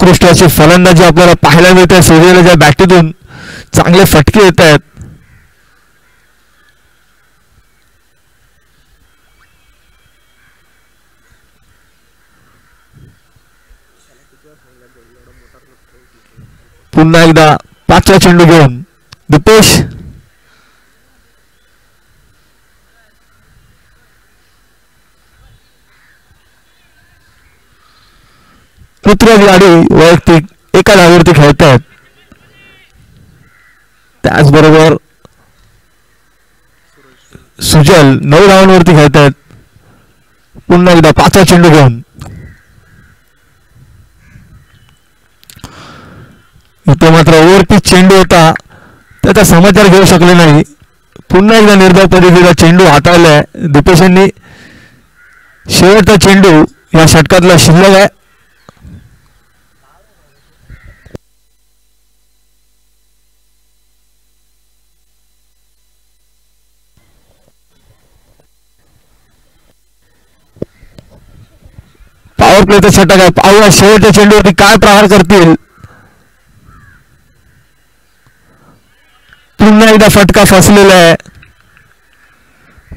उत्कृष्ट अशी फलंदाजी आपल्याला पाहायला मिळते. सूर्यच्या बॅटीतून चांगले फटके येत आहेत. पुन्हा एकदा 5वा चेंडू घेऊन दीपेश. पृथ्वी गाडी वैयक्तिक एका धावेवरती खेळत आहेत. त्याचबरोबर सुजल 9 धावांवरती खेळत आहेत. पुन्हा एकदा 5वा चेंडू घेऊन इथे मात्र ओव्हरपिच चेंडू होता, त्याचा समाचार घेऊ शकले नाही. पुन्हा एकदा निर्धाव पद्धतीचा चेंडू हाताळलाय दीपेश यांनी. शेवटचा चेंडू या षटकातला शिल्लक आहे. पॉवर प्लेचा षटक आहे. पाहूया शेवटच्या चेंडूवरती काय प्रहार करतील. पुन्हा एकदा फटका फसलेला आहे.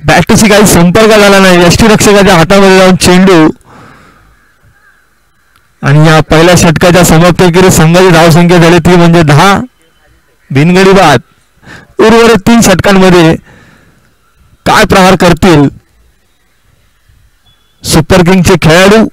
बॅटशी काही संपर्क झाला नाही. यष्टीरक्षकाच्या हातामध्ये जाऊन चेंडू आणि या पहिल्या षटकाच्या समाप्तीखेरीज संघाची धावसंख्या झाली ती म्हणजे 10 बिनगडी बाद. उर्वरित 3 षटकांमध्ये काय प्रहार करतील सुपर किंगचे खेळाडू.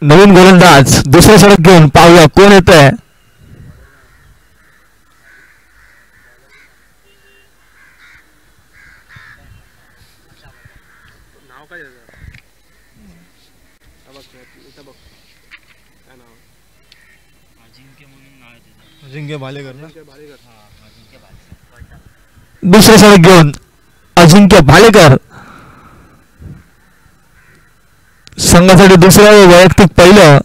नवीन गोलंदाज दुसरे षटक घेऊन पाहूया कोण येत आहे. अजिंक्य भालेकर ना. दुसरे षटक घेऊन अजिंक्य भालेकर संघासाठी दुसरं वैयक्तिक पहिलं.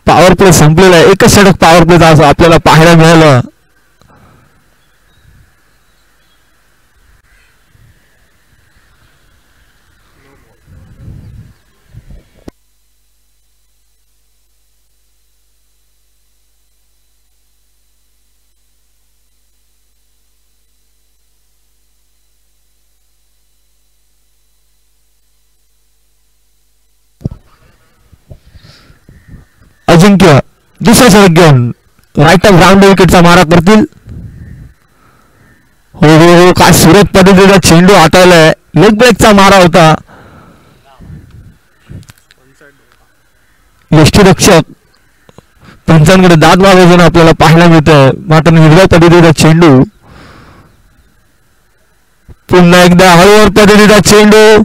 पॉवर प्ले संपलेला आहे. एकच षटक पॉवर प्लेचा असं आपल्याला पाहायला मिळालं. अजिंक्य दुसरा षटक घेऊन राईट ऑफ ग्राउंड विकेटचा मारा करतील. हो हो हो, काय सुरेख पद्धतीचा चेंडू हाताळलाय. लेग ब्रेकचा मारा होता. यष्टीरक्षक पंचांकडे दात वाजवून आपल्याला पाहायला मिळतंय. मात्र निर्धाव पद्धतीचा चेंडू. पुन्हा एकदा हळूवार पद्धतीचा चेंडू.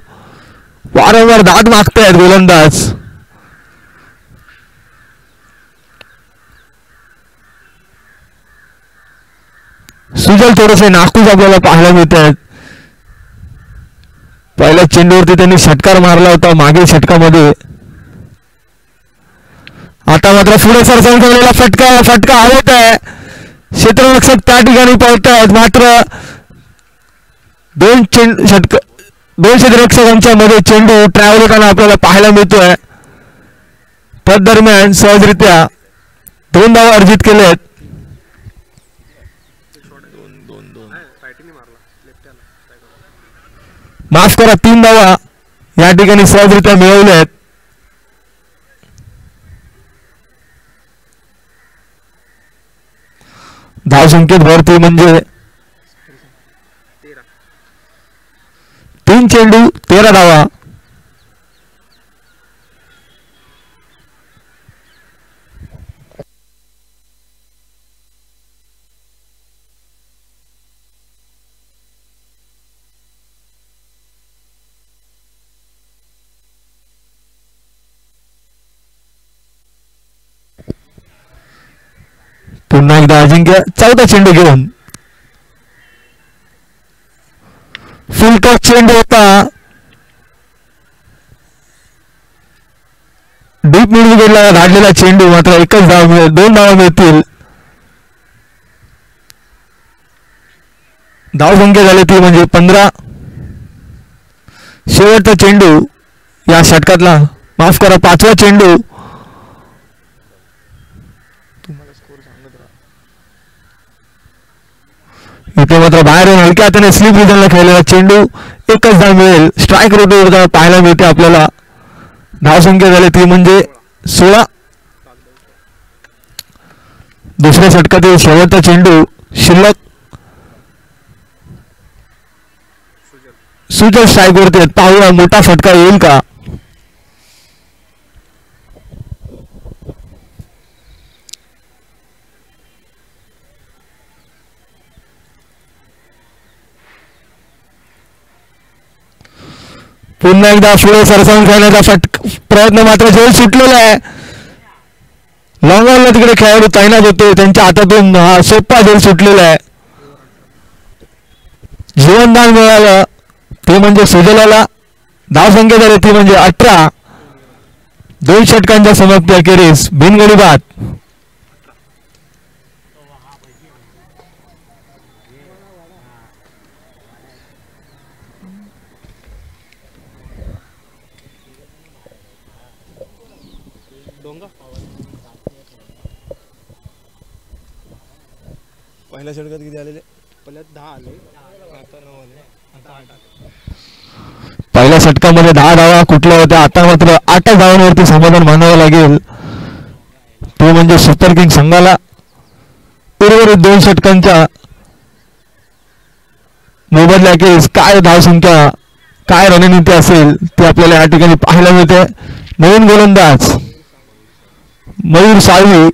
वारंवार दात मागतायत गोलंदाज. सुजल थोडेसे नाखूस आपल्याला पाहायला मिळत आहेत. पहिल्या चेंडूवरती त्यांनी षटकार मारला होता मागील षटकामध्ये. आता मात्र पुढे सरसावून ठेवलेला फटका हवेत आहे. क्षेत्ररक्षक त्या ठिकाणी पळत आहेत. मात्र दोन क्षेत्ररक्षकांच्या मध्ये चेंडू ट्रॅव्हल होताना आपल्याला पाहायला मिळतोय. तदरम्यान सहजरित्या 2 धावा अर्जित केलेत. माफ करा 3 धावा या ठिकाणी सहजरित्या मिळवल्यात. धावसंख्येत भरती म्हणजे 3 चेंडू 13 धावा. पुन्हा एकदा अजिंक्य चौथा चेंडू घेऊन फुल टॉस चेंडू होता. डीप मिड विकेटला धाडलेला चेंडू मात्र एकच धाव मिळेल, 2 धावा मिळतील. धावसंख्या झाली ती म्हणजे 15. शेवटचा चेंडू या षटकातला, माफ करा 5वा चेंडू. इथे मात्र बाहेर येऊन हलक्या हाताने स्लिप रिजनला खेळलेला चेंडू, एकच धाव मिळेल. स्ट्राईक रोटेवर पाहायला मिळते आपल्याला. धावसंख्या झाली ती म्हणजे 16. दुसऱ्या षटकातील शेवटचा चेंडू शिल्लक. सुजल स्ट्राईक वरती, पाहूया मोठा फटका येईल का. पुन्हा एकदा पुढे सरसावून खेळण्याचा प्रयत्न मात्र झेल सुटलेला आहे. लॉंगॉनला तिकडे खेळाडू तैनात होते, त्यांच्या हातातून हा सोपा झेल सुटलेला आहे. जीवनदान मिळालं ते म्हणजे सुजलाला. धावसंख्या झाली ती म्हणजे 18. 2 षटकांच्या समाप्ती अखेरीस बिनगडी बाद. पहिल्या षटकात किती आलेले? पहिल्यात 10 आले, आता 9 आले, आता 8 आले. पहिल्या षटकामध्ये 10 धावा कुठल्या होत्या, आता मात्र 8 धावांवरती समाधान मानावं लागेल. तो म्हणजे सुपर किंग संघाला. उर्वरित 2 षटकांच्या मोबदल्या अखेरीस काय धावसंख्या, काय रणनीती असेल ते आपल्याला या ठिकाणी पाहायला मिळते. नवीन गोलंदाज मयूर साळवी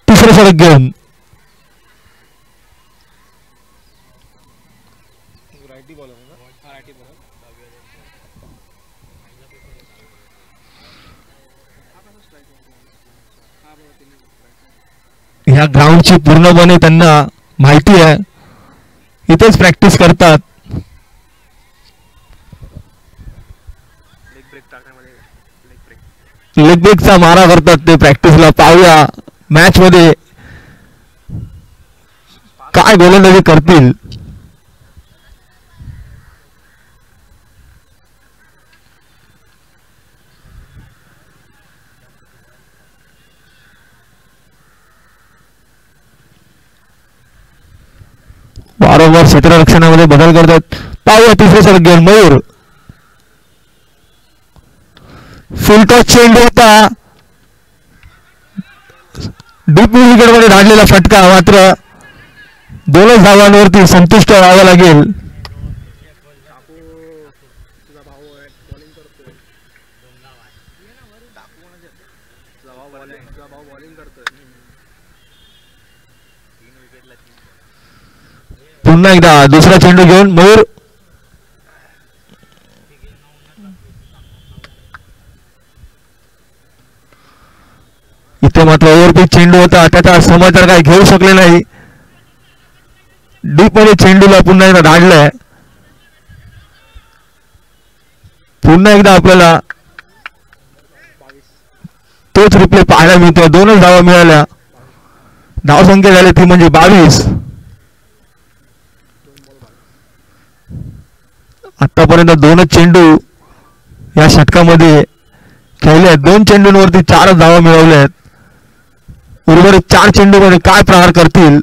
तिसरे षटक घेऊन. ह्या ग्राउंडची पूर्णपणे त्यांना माहिती आहे, इथेच प्रॅक्टिस करतात. लेग ब्रेकचा मारा करतात ते प्रॅक्टिसला. पाहूया मॅच मध्ये काय गोलंदाजी करतील. वारंवार क्षेत्ररक्षणामध्ये बदल करतात. पाहूया तिसरे षटक घेऊन मयूर. फुल टॉस चेंडू होता. डीप मिड विकेटमध्ये धाडलेला फटका, मात्र 2च धावांवरती संतुष्ट व्हावं लागेल. पुन्हा एकदा दुसरा चेंडू घेऊन मयूर. इथे मात्र ओव्हरपिच चेंडू होता, त्याचा समाचार काही घेऊ शकले नाही. डीप मध्ये चेंडूला पुन्हा एकदा धाडलंय. पुन्हा एकदा आपल्याला तोच रिप्ले पाहायला मिळतो. 2च धावा मिळाल्या. धावसंख्या झाली ती म्हणजे 22. आतापर्यंत 2च चेंडू या षटकामध्ये खेळले. 2 चेंडूंवरती 4 धावा मिळवल्या आहेत. उर्वरित 4 चेंडूमध्ये काय प्रहार करतील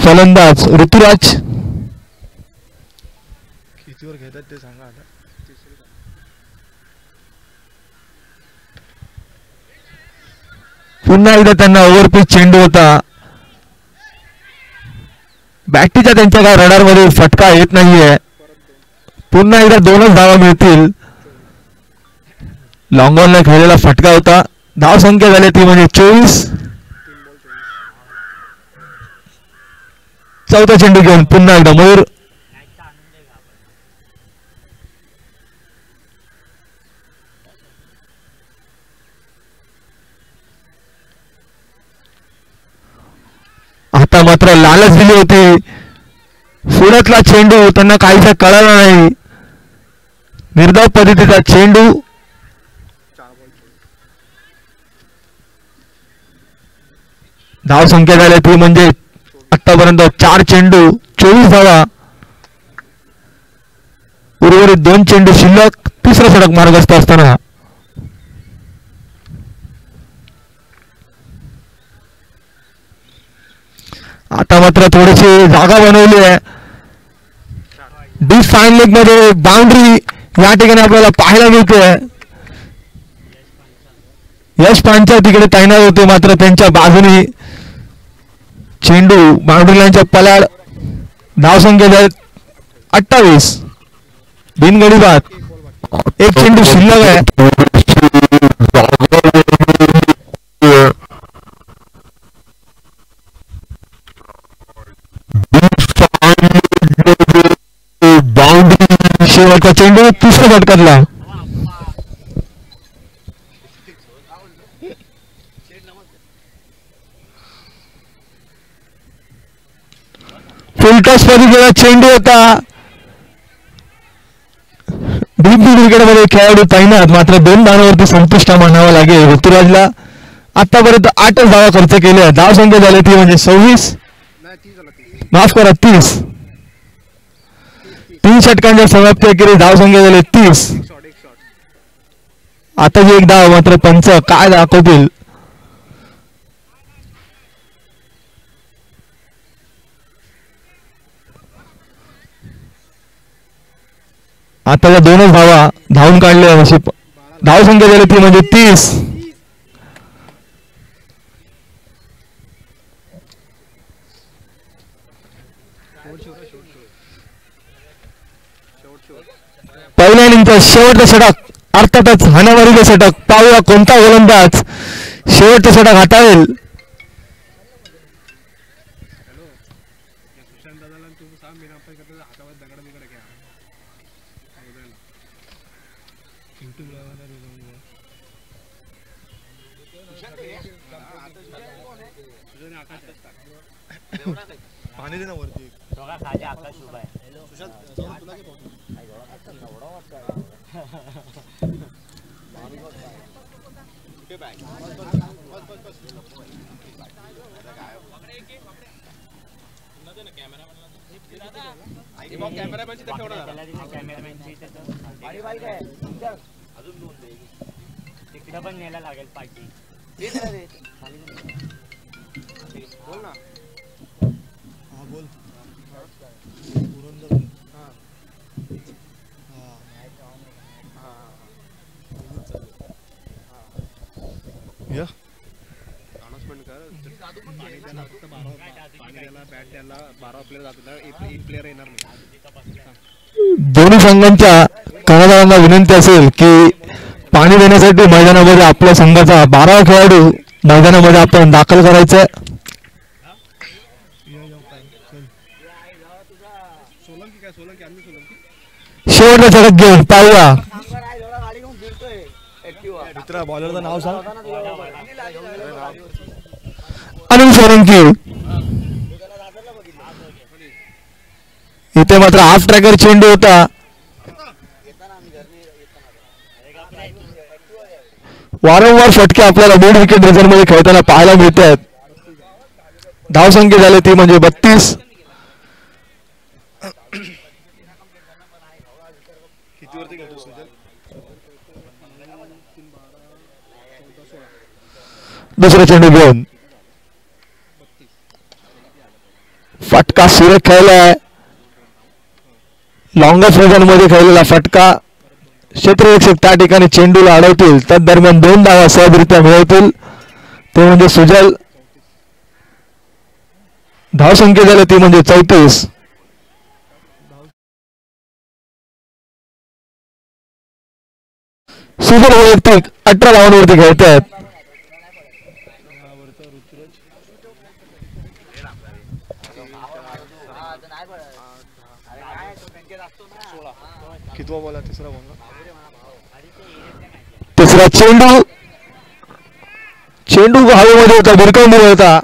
फलंदाज ऋतुराज. कितीवर घेतात ते सांगा आता. पुन्हा एकदा त्यांना ओव्हरपिच चेंडू होता. बॅटीच्या त्यांच्या काय रडारमध्ये फटका येत नाहीये. पुन्हा एकदा 2च धावा मिळतील. लॉंगॉनला खेळलेला फटका होता. धावसंख्या झाली ती म्हणजे 24. चौथा चेंडू घेऊन पुन्हा एकदा मयूर. मात्र लालच दिली होती. पुण्यातला चेंडू त्यांना काहीसा कळाला नाही. निर्धाव पद्धतीचा चेंडू. धाव संख्या झाली ती म्हणजे आतापर्यंत 4 चेंडू 24 धावा. उर्वरित 2 चेंडू शिल्लक. तिसरा षटक मार्गस्थ असताना आता मात्र थोडीशी जागा बनवली आहे. डीप फाईन लेग मध्ये बाउंड्री या ठिकाणी आपल्याला पाहायला मिळते. यश पांचा तिकडे तैनात होते मात्र त्यांच्या बाजूने चेंडू बाउंड्री लाईनच्या पलाड. धावसंख्या 28. बिनगडी बाद. एक चेंडू शिल्लक आहे. बाउंड्री शेवटचा चेंडू तिसऱ्या षटकातला. फुलटॉस पद्धतीचा चेंडू होता. डीप विकेटमध्ये खेळाडू तैनात मात्र 2 धावांवरती संपुष्ट मानावा लागेल ऋतुराजला. आतापर्यंत 8 धावा खर्च केल्या. धाव संख्या झाली ती म्हणजे 26. माफ करा 30. 3 षटकांच्या समाप्ती अखेरीस धाव संख्या झाली 30. आता जी एक धाव मात्र पंच काय दाखवतील. आता या 2च धावा धावून काढल्या. अशी धाव संख्या झाली ती म्हणजे 30. पहिल्या इनिंगचा शेवटचा षटक. अर्थातच हाणामारीचे षटक. पाहूया कोणता गोलंदाज शेवटचं षटक हाताळेल. पाणी दे ना वरती. तिकडे पण न्यायला लागेल पाठी. बोल ना. हा बोल. या अनाउन्समेंट कर. पाणी द्यायला फक्त 12 प्लेयर जातात. एक प्लेयर येणार नाही. दोन्ही संघांच्या कर्णधारांना विनंती असेल की पाणी देण्यासाठी मैदानामध्ये आपल्या संघाचा 12वा खेळाडू मैदानामध्ये आपण दाखल करायचं. शेवटचा षटक घेऊन पाहूया. मित्रा बॉलरचं नाव सांग. अनिल सोलंकी. इथे मात्र हाफ ट्रॅकर चेंडू होता. वारंवार फटके आपल्याला मिड विकेट रिझर्व मध्ये खेळताना पाहायला मिळतात. धाव संख्या झाली ती म्हणजे 32. किती वरती खेळतो सुजल. दुसरा चेंडू घेऊन फटका सुरेख खेळलाय. लॉंगस्ट रिझन मध्ये खेळलेला फटका. क्षेत्ररक्षक त्या ठिकाणी चेंडूला अडवतील. त्या दरम्यान 2 धावा सहजरित्या मिळवतील ते म्हणजे सुजल. धाव संख्या झाली ती म्हणजे 34. सुजल वैयक्तिक 18 धावांवरती खेळतात. कितवा बॉल आहे. तिसरा बॉल. तिसरा चेंडू हवेमध्ये होता. भिरकावून होता.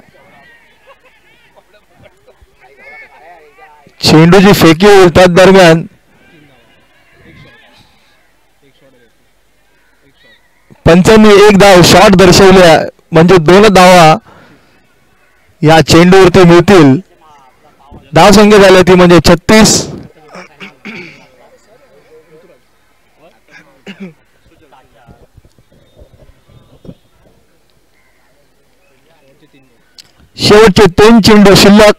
चेंडूची फेकी होईल त्याच दरम्यान 5 एक धाव शॉट दर्शवल्या म्हणजे 2 धावा या चेंडूवरती मिळतील. धाव संख्या झाली ती म्हणजे 36. शेवटचे 3 चेंडू शिल्लक.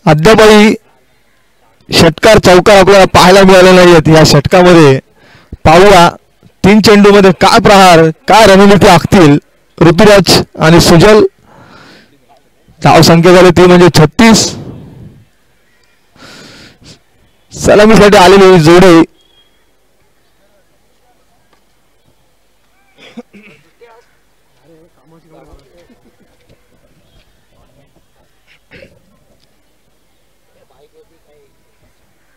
अद्यापही षटकार चौकार आपल्याला पाहायला मिळाले नाहीत. या षटकामध्ये पाहूया 3 चेंडूमध्ये काय प्रहार काय रणनीती आखतील ऋतुराज आणि सुजल. धाव संख्या झाली ती म्हणजे 36. सलामीसाठी आलेली जोडे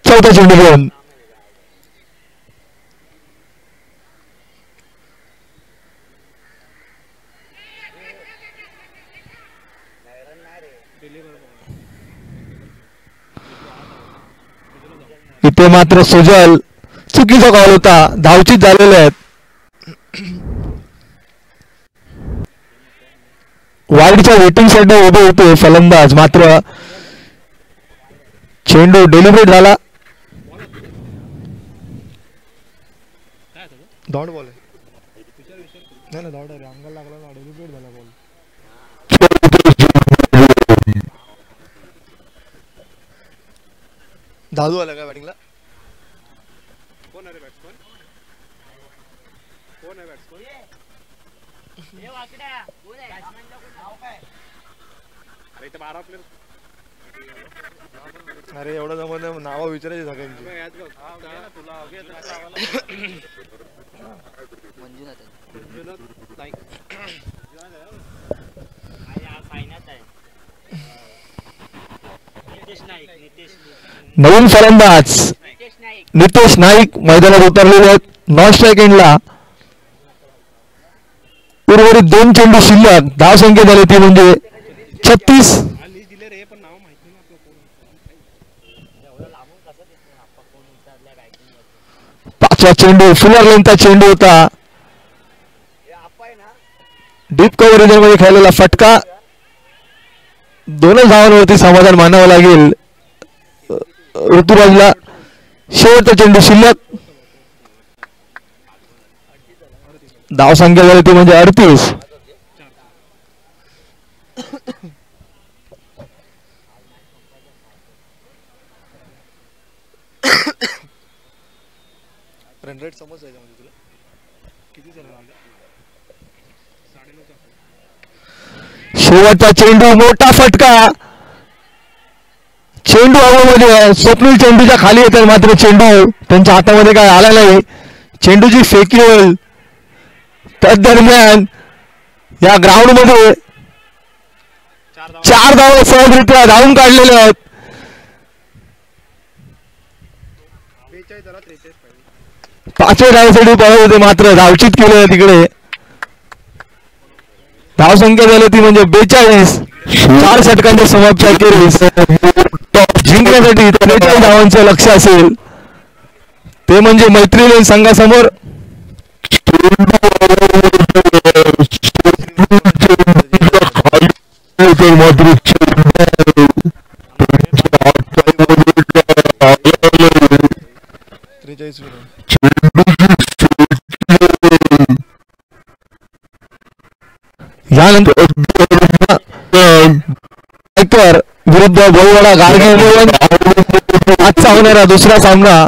चौथा चेंडू घेऊन इथे मात्र सुजल चुकीचा कॉल होता. धावचीत झालेले आहेत. वाईडच्या वेटिंग साठी उभे होते फलंदाज मात्र चेंडू डेलिव्हरेट झाला. डॉट बॉल आहे ना डॉट आहे अंगाला लागला ना डेलिव्हरेट झाला बॉल. दादू आला काय बॅटिंगला. कोण आहे बॅट्समन कोण आहे बॅट्समन. अरे इथे 12 प्लेयर. अरे एवढं जमत नाव विचारायची सगळ्यांची. नवीन फलंदाज नितेश नाईक मैदानात उतरलेले आहेत. नॉन स्ट्राईक एंडला उर्वरित 2 चेंडू शिल्लक. धाव संख्या झाली ती म्हणजे 36. 5वा चेंडू फुलर लेंथचा चेंडू होता. डीप कव्हर मध्ये खेळलेला फटका. 2 धावांवरती समाधान मानावं लागेल ऋतुराजला. शेवटचा चेंडू शिल्लक. धाव संख्या झाली ती म्हणजे 38. रन रेट समजायचं म्हणजे तुला किती झालं. शेवटचा चेंडू मोठा फटका. चेंडू हवेमध्ये स्वप्नील चेंडूच्या खाली येतात मात्र चेंडू त्यांच्या हातामध्ये काय आला नाही. चेंडूची फेकी होईल त्याच दरम्यान या ग्राउंड मध्ये 4 धावा सहजरित्या धावून काढलेल्या आहेत. 5व्या धावेसाठी पळत होते मात्र धावचीत केले तिकडे. धाव संख्या झाली ती म्हणजे 42. 4 षटकांच्या समाप्ती अखेरीस जिंकण्यासाठी 43 धावांचं लक्ष असेल ते म्हणजे मैत्रीपूर्ण संघासमोर. यानंतर विरुद्ध बहुवडा गारगे आजचा होणारा दुसरा सामना.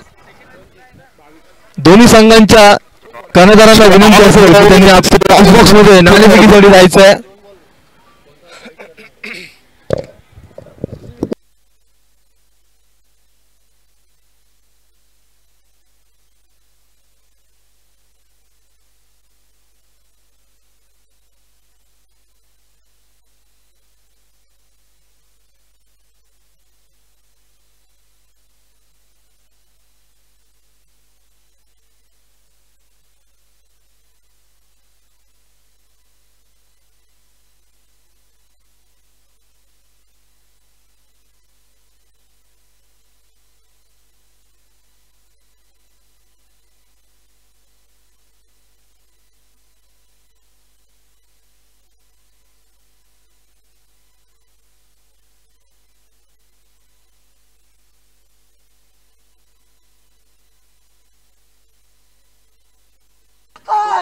दोन्ही संघांच्या कर्णधारांना विनंती असेल की त्यांनी आपल्या बॉक्स मध्ये नाणेफेकीसाठी जायचंय.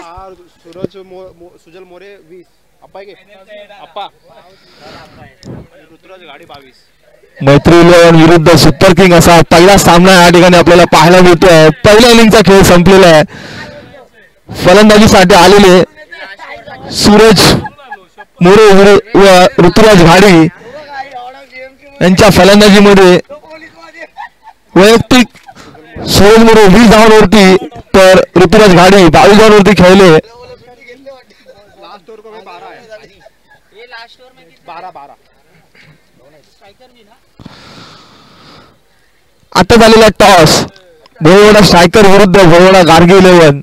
सूरज सुजल मोरे 20. अप्पा आहे की अप्पा ऋतुराज गाडी 22. मैत्री इलेव्हन विरुद्ध सुपर किंग असा पहिला सामना या ठिकाणी आपल्याला पाहायला मिळतोय. पहिल्या इनिंगचा खेळ संपलेला आहे. फलंदाजीसाठी आलेले सूरज मोरे व ऋतुराज घाडी यांच्या फलंदाजीमध्ये वैयक्तिक सूरज मोरे 20 धावांवरती तर ऋतुराज घाडी 22 धावांवरती खेळले. लास्ट ओवर को 12 आहे. ये लास्ट ओवर में 12 स्ट्राइकर भी ना. आता झालेला टॉस भोयवाडा स्ट्रायकर विरुद्ध भोयवाडा गार्गी इलेव्हन.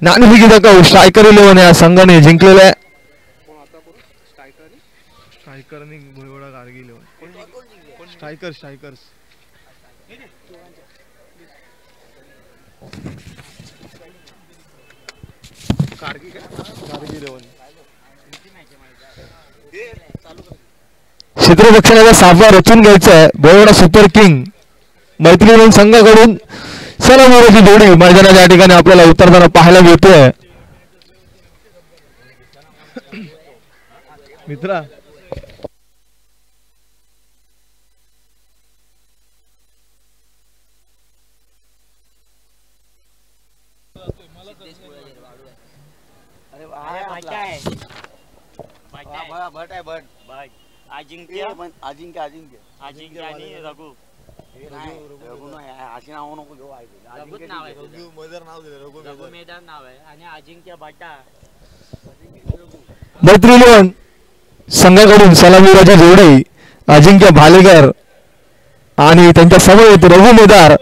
नाणेफेकीचा स्ट्रायकर इलेव्हन या संघाने जिंकलेला आहे. स्ट्रायकरनी Bhoywada Gargi eleven. Strikers Gargi eleven. क्षेत्ररक्षणाचा सामना रचून घ्यायचा आहे. भोयवाडा सुपर किंग मैत्रीपूर्ण संघाकडून सलामीची जोडी मैदानाच्या ठिकाणी आपल्याला उतरताना पाहायला मिळतोय. मित्रा अजिंक्य आणि रघु. रघु मैदान नाव आहे आणि अजिंक्य भट्टा. मैत्री इलेव्हन संघाकडून सलामीची जोडी अजिंक्य भालेकर आणि त्यांच्या समोर रघु मेदार.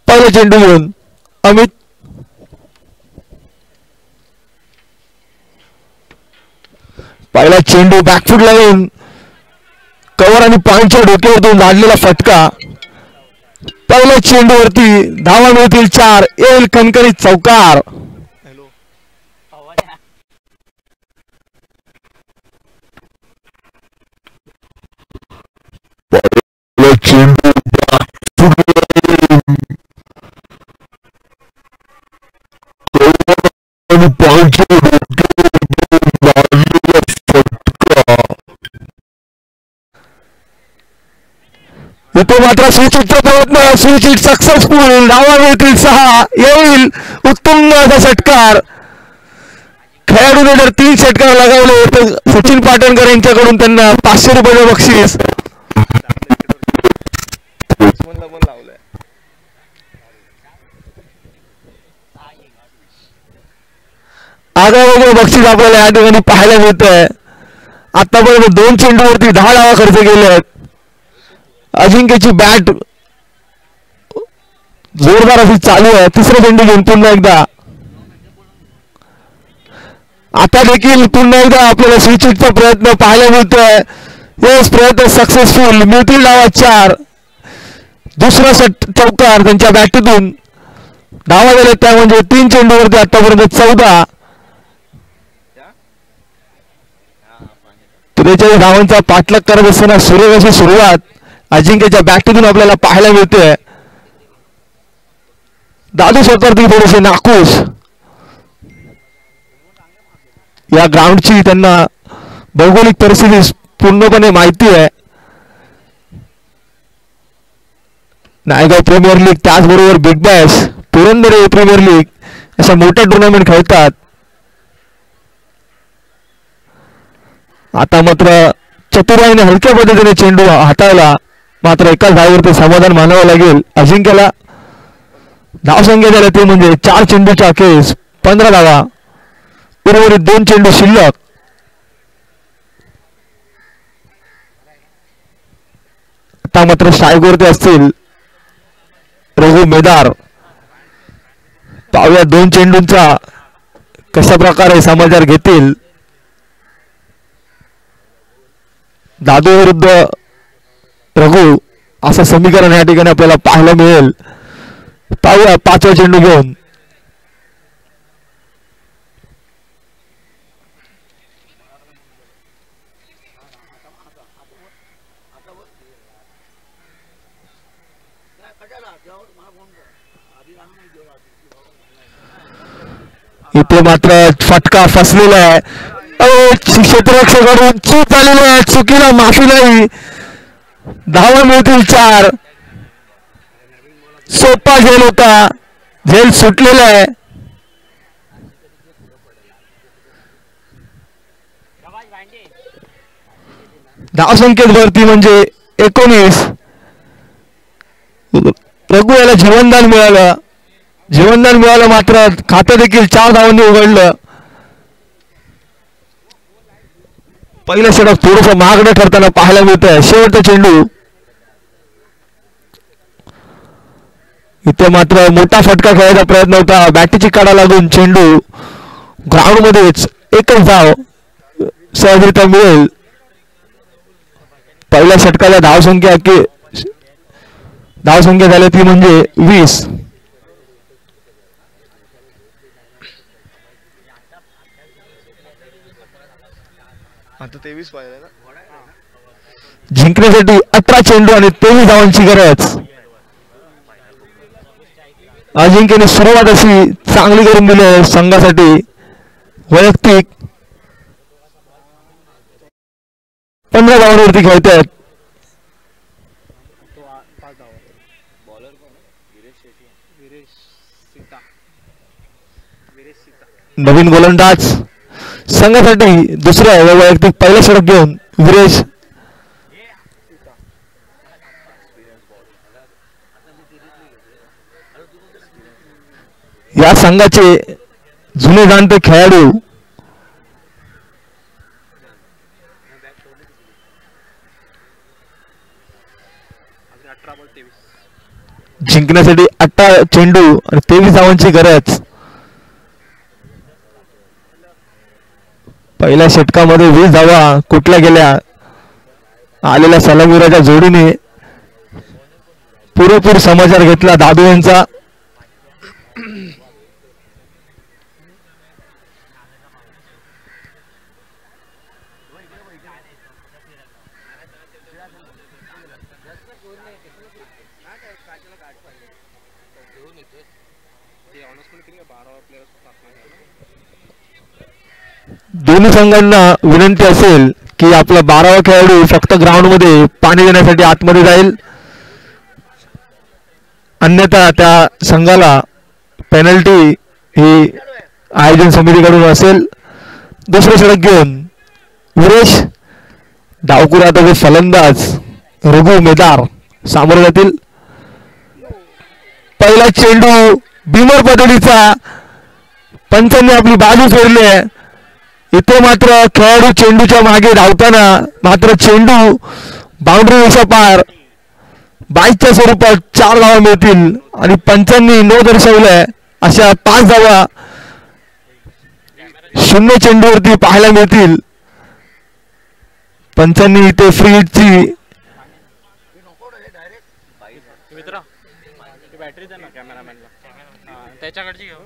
पहिला चेंडू घेऊन अमित पहिला चेंडू बॅकफूट लावून कव्हर आणि पॉइंटच्या डोक्यावरतून झाडलेला फटका. पहिल्या चेंडूवरती धावा मिळतील 4. येईल कणकणीत चौकार. चेंडू इथे मात्र स्विचिटचा प्रयत्न. स्विचिट सक्सेसफुल. धावा मिळतील 6. येईल उत्तुंग असा षटकार. खेळाडूने जर 3 षटकार लगावले तर सचिन पाटणकर यांच्याकडून त्यांना 500 रुपयाचे बक्षीस. आगळं बक्षीस आपल्याला या ठिकाणी पाहायला मिळतंय. आतापर्यंत 2 चेंडूवरती 10 धावा खर्च केले आहेत. अजिंक्यची बॅट जोरदार अशी चालू आहे. तिसरा चेंडू घेऊन पुन्हा एकदा आता देखील पुन्हा एकदा आपल्याला स्विचिटचा प्रयत्न पाहायला मिळतोय. हेच प्रयत्न सक्सेसफुल. मिळतील धावा 4. दुसरा चौकार त्यांच्या बॅटीतून धावा झाले त्या म्हणजे 3 चेंडूवरती आतापर्यंत 14. 43 धावांचा पाठलाग करत असताना सुरेख अशी सुरुवात अजिंक्यच्या बॅटीतून आपल्याला पाहायला मिळते. दादू स्वतःवरती थोडेसे नाखुश. या ग्राउंडची त्यांना भौगोलिक परिस्थिती पूर्णपणे माहिती आहे. नायगाव प्रीमियर लीग त्याचबरोबर big bash Purandar premier league अशा मोठ्या टुर्नामेंट खेळतात. आता मात्र चतुराईने हलक्या पद्धतीने चेंडू हाताळला. मात्र एकाच धावावरती समाधान मानावं लागेल. अजिंक्यला धावसंख्या झाल्या ते म्हणजे 4 चेंडूच्या अखेरीस 15 धावा. उर्वरित 2 चेंडू शिल्लक. आता मात्र स्ट्राईकवरती असतील रघु मेदार. पाहूया 2 चेंडूंचा कशा प्रकारे समाचार घेतील. दादू विरुद्ध रघु असं समीकरण या ठिकाणी आपल्याला पाहायला मिळेल. पाहूया 5वा चेंडू घेऊन इथे मात्र फटका फसलेला आहे. क्षेत्ररक्षकाकडून चूक झालेली आहे. चुकीला माफी नाही. धावा मिळतील 4. सोपा झेल होता. झेल सुटलेला आहे. धावसंख्येत वरती म्हणजे 19. रघु याला जीवनदान मिळालं. जीवनदान मिळालं मात्र खातं देखील 4 धावांनी उघडलं. पहिलं षटक थोडस महागडं ठरताना पाहायला मिळतंय. शेवटचा चेंडू इथे मात्र मोठा फटका खेळायचा प्रयत्न होता. बॅटीची काढा लागून चेंडू ग्राउंड मध्येच. एकच धाव सहजरित्या मिळेल. पहिल्या षटकाला धावसंख्या झाली ती म्हणजे 20. आता 23 पाहिजे ना. जिंकण्यासाठी 18 चेंडू आणि 23 धावांची गरज. अजिंक्यने सुरुवात अशी चांगली करून दिली आहे संघासाठी. वैयक्तिक 15 धावांवरती खेळत आहेत. नवीन गोलंदाज संघासाठी दुसऱ्या वैयक्तिक पहिलं षटक घेऊन विरेश. या संघाचे जुने जाणते खेळाडू जिंकण्यासाठी 18 चेंडू आणि 23 धावांची गरज. पहिल्या षटकामध्ये 20 धावा कुठल्या गेल्या. आलेल्या सलामीराच्या जोडीने पुरेपूर समाचार घेतला दादू यांचा. दोन्ही संघांना विनंती असेल की आपला 12वा खेळाडू फक्त ग्राउंड मध्ये पाणी देण्यासाठी आतमध्ये जाईल. अन्यथा त्या संघाला पेनल्टी ही आयोजन समितीकडून असेल. दुसरं षटक घेऊन विरेश. डावकुर आता फलंदाज रघु मेदार सामोरे जातील. पहिला चेंडू बिमर पद्धतीचा पंचांनी आपली बाजू सोडली आहे. इथे मात्र खेळाडू चेंडूच्या मागे धावताना मात्र चेंडू बाउंड्री रेषा पार 22च्या स्वरूपात 4 धावा मिळतील आणि पंचांनी नो दर्शवलंय अशा 5 धावा शून्य चेंडूवरती पाहायला मिळतील. पंचांनी इथे फ्री हिटची मित्रा बॅटरी दे ना कॅमेरामॅनला त्याच्याकडची घेऊ.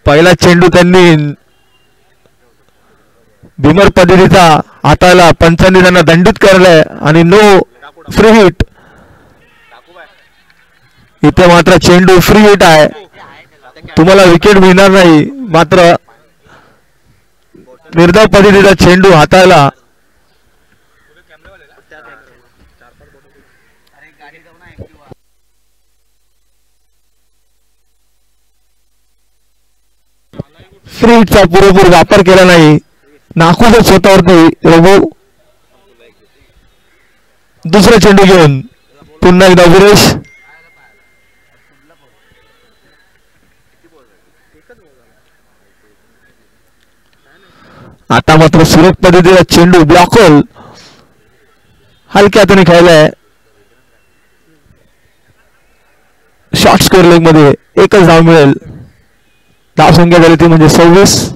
पहिला चेंडू त्यांनी भीमर पद्धतीचा हाताला पंचांनी त्यांना दंडित करलाय आणि नो फ्री हिट. इथे मात्र चेंडू फ्री हिट आहे. तुम्हाला विकेट मिळणार नाही. मात्र निर्धाव पद्धतीचा चेंडू हाताळला. फ्री हिटचा पुरेपूर वापर केला नाही. नाखूनच स्वतःवरती रघु. दुसरा चेंडू घेऊन पुन्हा एकदा विरेश. आता मात्र सुरेख पद्धतीचा चेंडू ब्लॉक होल हलक्या हाताने खेळलाय. शॉर्ट स्कोर लेग मध्ये एकच धाव मिळेल. धाव संख्या झाली ती म्हणजे 26.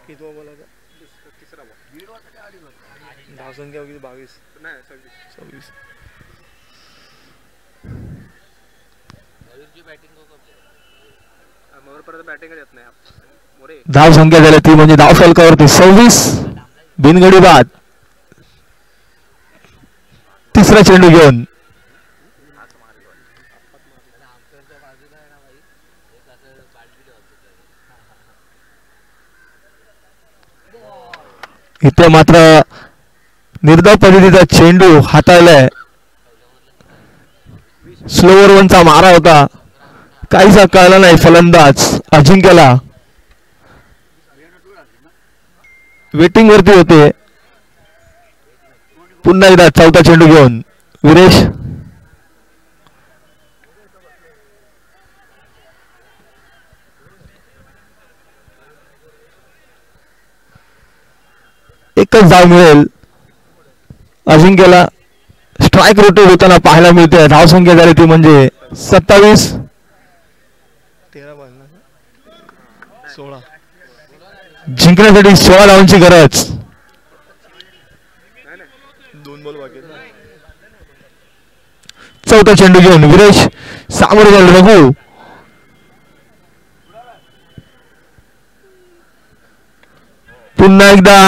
कितवा बॉल होता? तिसरा बॉल. धाव संख्या होती 22 नाही 26. धाव संख्या झाली ती म्हणजे धाव फलकावरती 26. बिनगडी बाद. तिसरा चेंडू घेऊन इथे मात्र निर्धाव पद्धतीचा चेंडू हाताळलाय. स्लोवर वनचा मारा होता. काहीसा कळला नाही फलंदाज अजिंक्यला. वेटिंग वरती होते. पुन्हा एकदा चौथा चेंडू घेऊन विरेश. एकच धाव मिळेल. अजिंक्यला स्ट्राईक रोटेट होताना पाहायला मिळते. धाव संख्या झाली ती म्हणजे 27. 13 बॉल ना 16. जिंकण्यासाठी 16 धावांची गरज. 2 बॉल बाकी आहेत. चौथा चेंडू घेऊन विरेश. सामोरे गेल रघु. पुन्हा एकदा